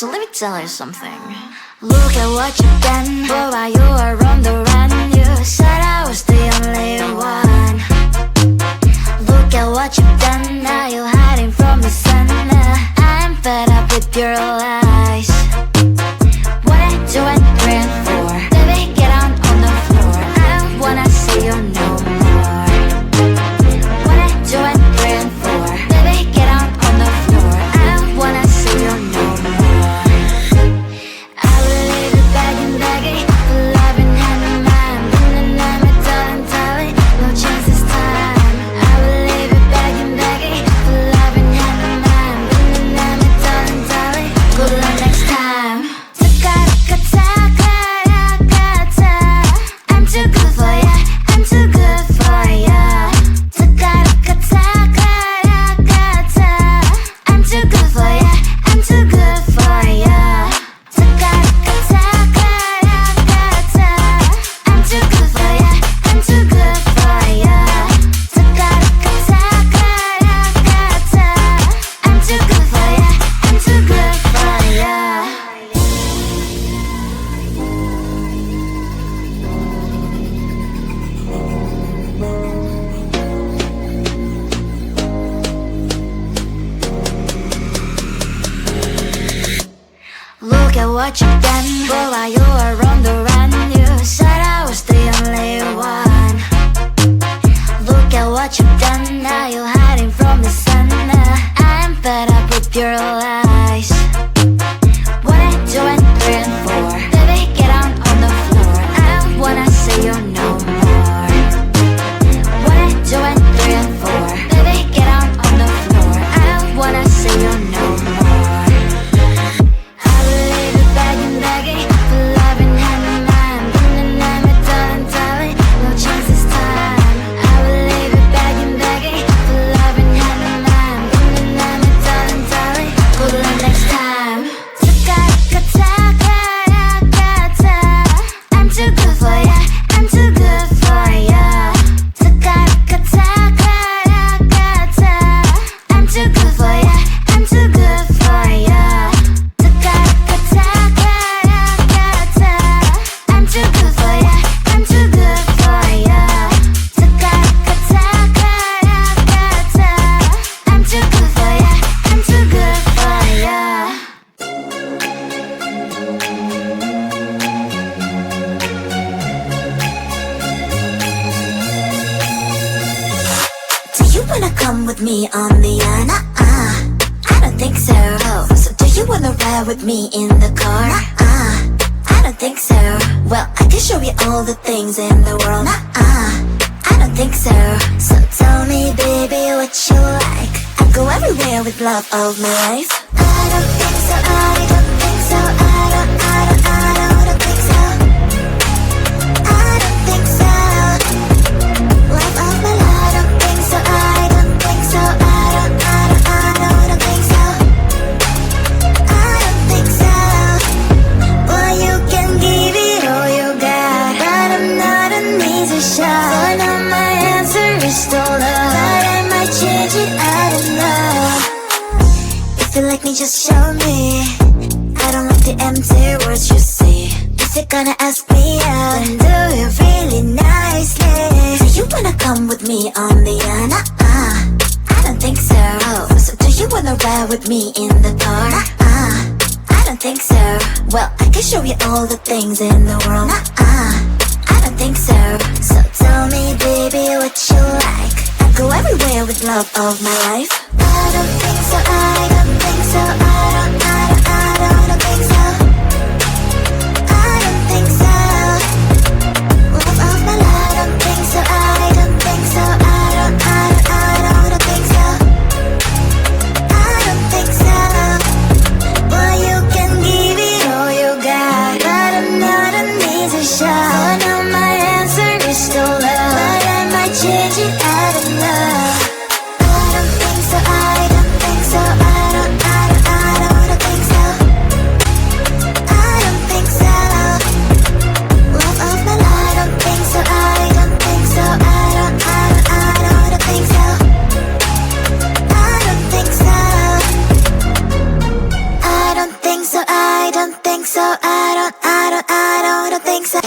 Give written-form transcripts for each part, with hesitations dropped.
So let me tell you something. Look at what you've done, boy, while you were on the run. You said I was the only one. Look at what you've done, now you're hiding from the sun. I'm fed up with your lies. What I do and praying for, baby, get on the floor. I don't wanna see you no more. What I do and praying for, baby, get on the floor. I don't wanna see you no more. I will leave it begging, begging for love and hand in mine. And I'm a darling, darling, no chance this time. I will leave it begging, begging for love and hand in mine. And I'm a darling, darling, good luck next time. I'm too good for ya, I'm too good for ya. I'm too good for ya, I'm too good for ya. I'm too good for ya, I'm too good for ya. I'm too good for ya, I'm too good for ya. Look at what you've done, boy, while you were on the run. You said I was the only one. Look at what you've done, now you're hiding from the sun. I'm fed up with your lies. What I do and praying for, baby, get on the floor. I don't wanna see you no more. What I do and praying for, baby, get on the floor. I don't wanna see you no more. I will leave it begging, begging for love and hand in mine. And I'm a darling, darling, no chance this time. I will leave it begging, begging for love and hand in mine. And I'm a darling, darling, good luck next time. I'm too good for ya, I'm too good for ya. I'm too good for ya, I'm too good for ya. I'm too good for ya, I'm too good for ya. I'm too good for ya, I'm too good for ya. Do you wanna come with me on the I don't think so. So do you wanna ride with me in the car? I don't think so. Well, I can show you all the things in the world. I don't think so. So tell me, baby, what you like. I'll go everywhere with love of my life. I don't think so, I don't think so, I don't think so. I don't think so. Love of my life. I don't think so, I don't think so, I don't think so. I don't think so. Well, you can give it all you got, but I'm not an easy shot. For now my answer is still no, but I might change it, I don't know. If you like me, just show me. I don't like the empty words you say. If you're gonna ask me out, then do it really nicely. Do you wanna come with me on the I don't think so. So do you wanna ride with me in the car? I don't think so. Well, I can show you all the things in the world. I don't think so. So tell me, baby, what you like. I'll go everywhere with love of my life. I don't think so, I don't think so, I don't think so. I don't think so. Love of my life. I don't think so, I don't think so, I don't think so. I don't think so. Well, you can give it all you got, but I'm not an easy shot. For now my answer is still no, but I might change it, I don't know. I don't think so, I don't think so, I don't think so.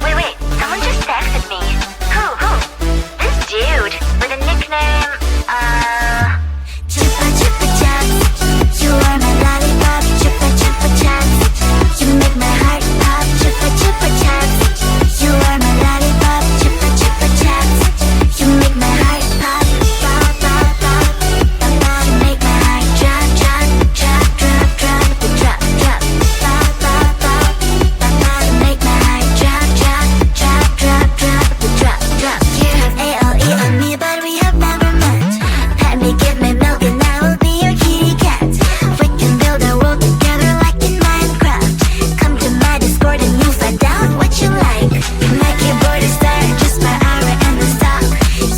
Wait, someone just texted me. Who? This dude with a nickname, Chupa chupa chups, you are my lollipop. Chupa chupa chups, you make my heart pop. Chupa chupa chups, you are my lollipop. Chupa chupa chups, you make my heart pop. Pop pop pop, pop pop. You make my heart drop drop drop drop drop drop drop. Pop pop pop, pop pop. You make my heart drop drop drop drop drop drop drop. You have ALE on me, but we have never met. Let me give me milk and I will be your kitty cat. We can build a world together like in Minecraft. Come to my Discord and you'll find out what you like. My keyboard is there, just my aura and the stock.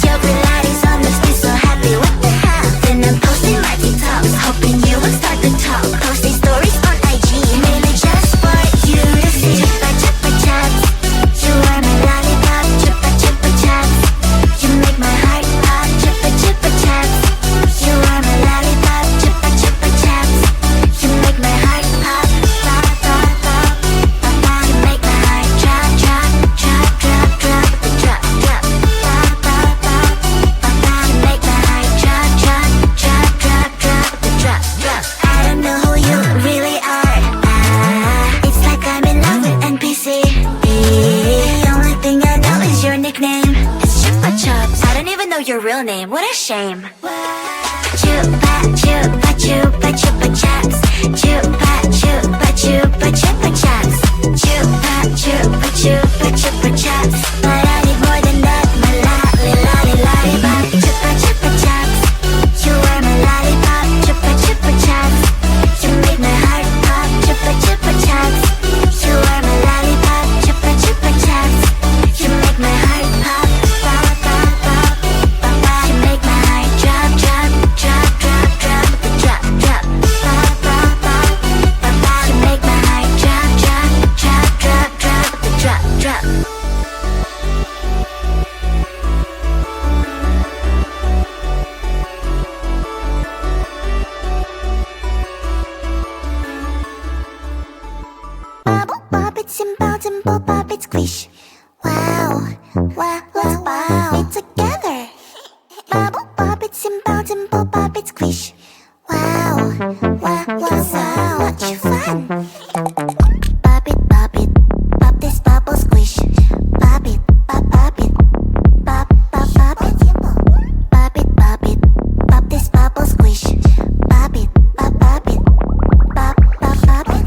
Your Pilates on must be so happy, what the hell? Then I'm posting my TikToks, hoping you will start to talk. Posting stories on IG, mainly just for you to see. Chupa chupa chups, you are my lollipop. Chupa chupa chups, you make my heart pop. Chupa chupa chups, you are my lollipop. Chupa chupa chups, you make my heart pop. Pop pop pop, pop pop. You make my heart drop drop drop drop drop drop drop. Pop pop pop, pop pop. You make my heart drop drop drop drop drop drop. I don't know who you really are. It's like I'm in love with NPC. The only thing I know is your nickname. It's Chupa Chups. I don't even know your real name. What a shame. Chupa chupa chupa chupa chups. Chupa chupa chupa chupa chups. Chupa chupa chupa chupa chups. But I need more than that. My lollipop. Chupa chupa chups, you are my lollipop. Chupa chupa chups, you make my heart pop. Chupa chupa chups, you are my lollipop. Chupa chupa chups, you make my heart pop. Pop pop pop, pop pop. You make my heart drop drop drop drop drop drop drop. Pop pop pop, pop pop. You make my heart drop drop drop drop drop drop drop. Bubble bop, it's simple pop, it's squish. Wow, wow, wow, wow. It together. Bubble bop, it's simple pop, it's squish. Wow, wow, wow, wow. Much fun. Pop it, pop this bubble squish. Pop it, pop it, pop, pop, pop it. Pop it, pop this bubble squish. Pop it, pop it, pop, pop, pop it.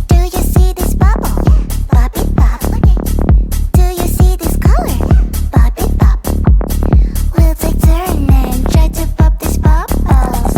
Do you see this bubble? Pop it, pop. Do you see this color? Pop it, pop. We'll take turn and try to pop this bubble.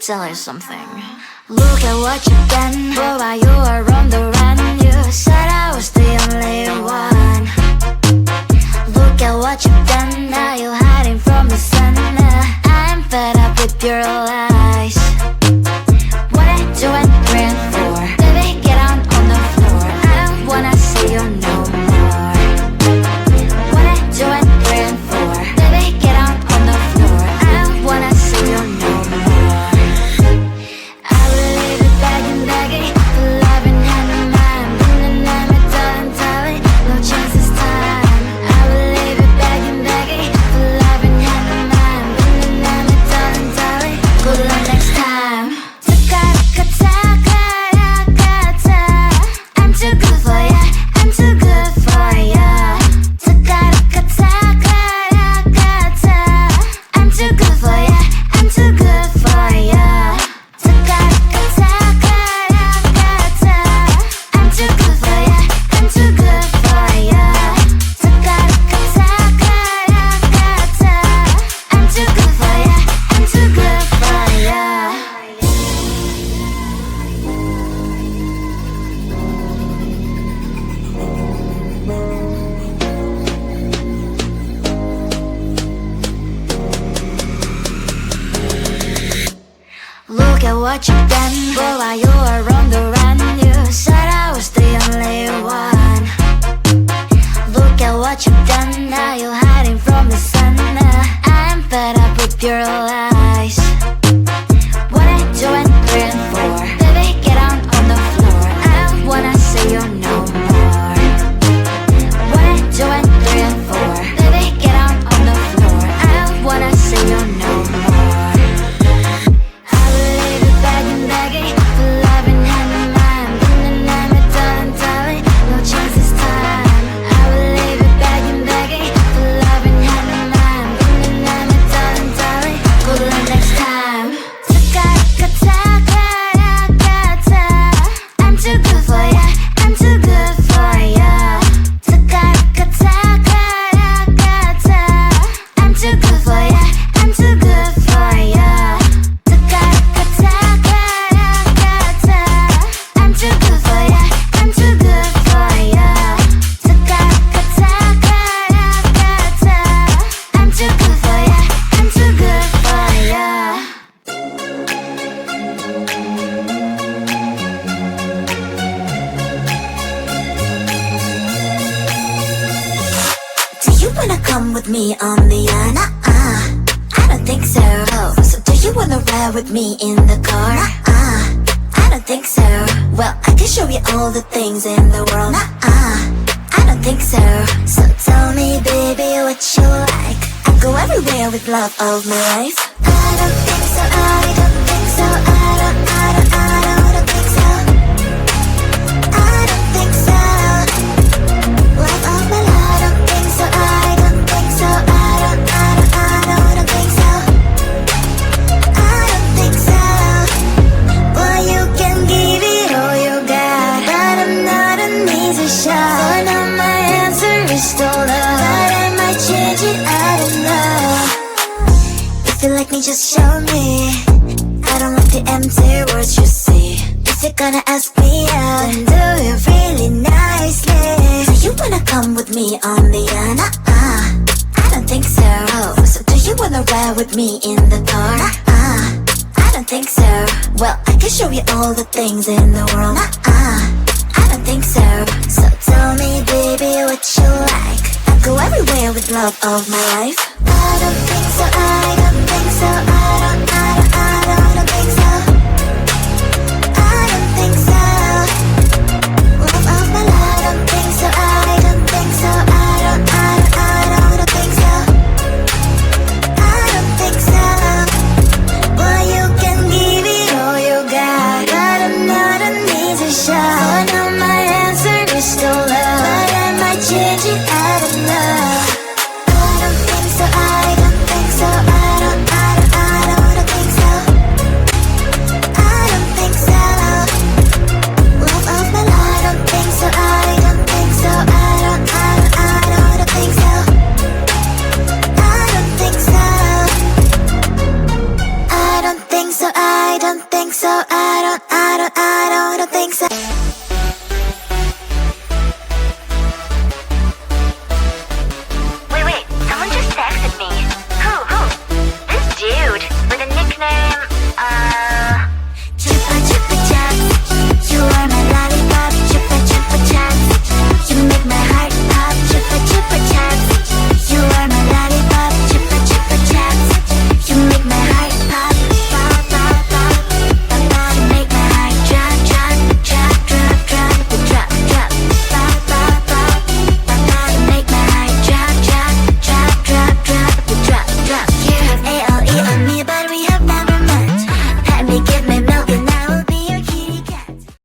tell you something. Look at what you've done, boy, while you were on the run. You said I was the only one. Look at what you've done, now you're hiding from the sun. I'm fed up with your lies. What I do and praying for, baby, get on the floor. I don't wanna see you no more. What I do and praying for, baby, get on the floor. I don't wanna see you no more. I will leave it begging for love and hand in mine. And I'm a darling, no chance this time. I will leave it begging for love and hand in mine. And I'm a darling, good luck next time. I'm too good for ya, I'm too good for ya. I'm too good for ya, I'm too good for ya. I'm too good for ya, I'm too good for ya. I'm too good for ya, I'm too good for ya. Look at what you've done, boy, while you were on the run. You said I was the only one. Look at what you've done, now you're hiding from the sun. I'm fed up with your lies. What I do and praying for, baby, get on the floor. I don't wanna see you no more. What I do and praying for, baby, get on the floor. I don't wanna see you no more. I will leave it begging for love and hand in mine. And I'm a darling, no chance this time. I will leave it begging for love and hand in mine. And I'm a darling, good luck next time. I'm too good for ya, I'm too good for ya. I'm too good for ya, I'm too good for ya. I'm too good for ya, I'm too good for ya. I'm too good for ya, I'm too good for ya. Do you wanna come with me on the I don't think so. So do you wanna ride with me in the car? I don't think so. Well, I can show you all the things in the world. I don't think so. So tell me, baby, what you like. I go everywhere with love of my life. I don't think so. I don't think so. I don't think so. I don't think so. Love of my life. I don't think so. I don't think so. I don't think so. I don't think so. Well, you can give it all you got, but I'm not an easy shot. For now my answer is still no, but I might change it, I don't know. If you like me, just show me. I don't like the empty words you say. If you're gonna ask me out, then do it really nicely. Do you wanna come with me on the I don't think so. So do you wanna ride with me in the car? I don't think so. Well, I can show you all the things in the world. I don't think so. So tell me, baby, what you like. I go everywhere with love of my life. I don't think so. I don't think so. I don't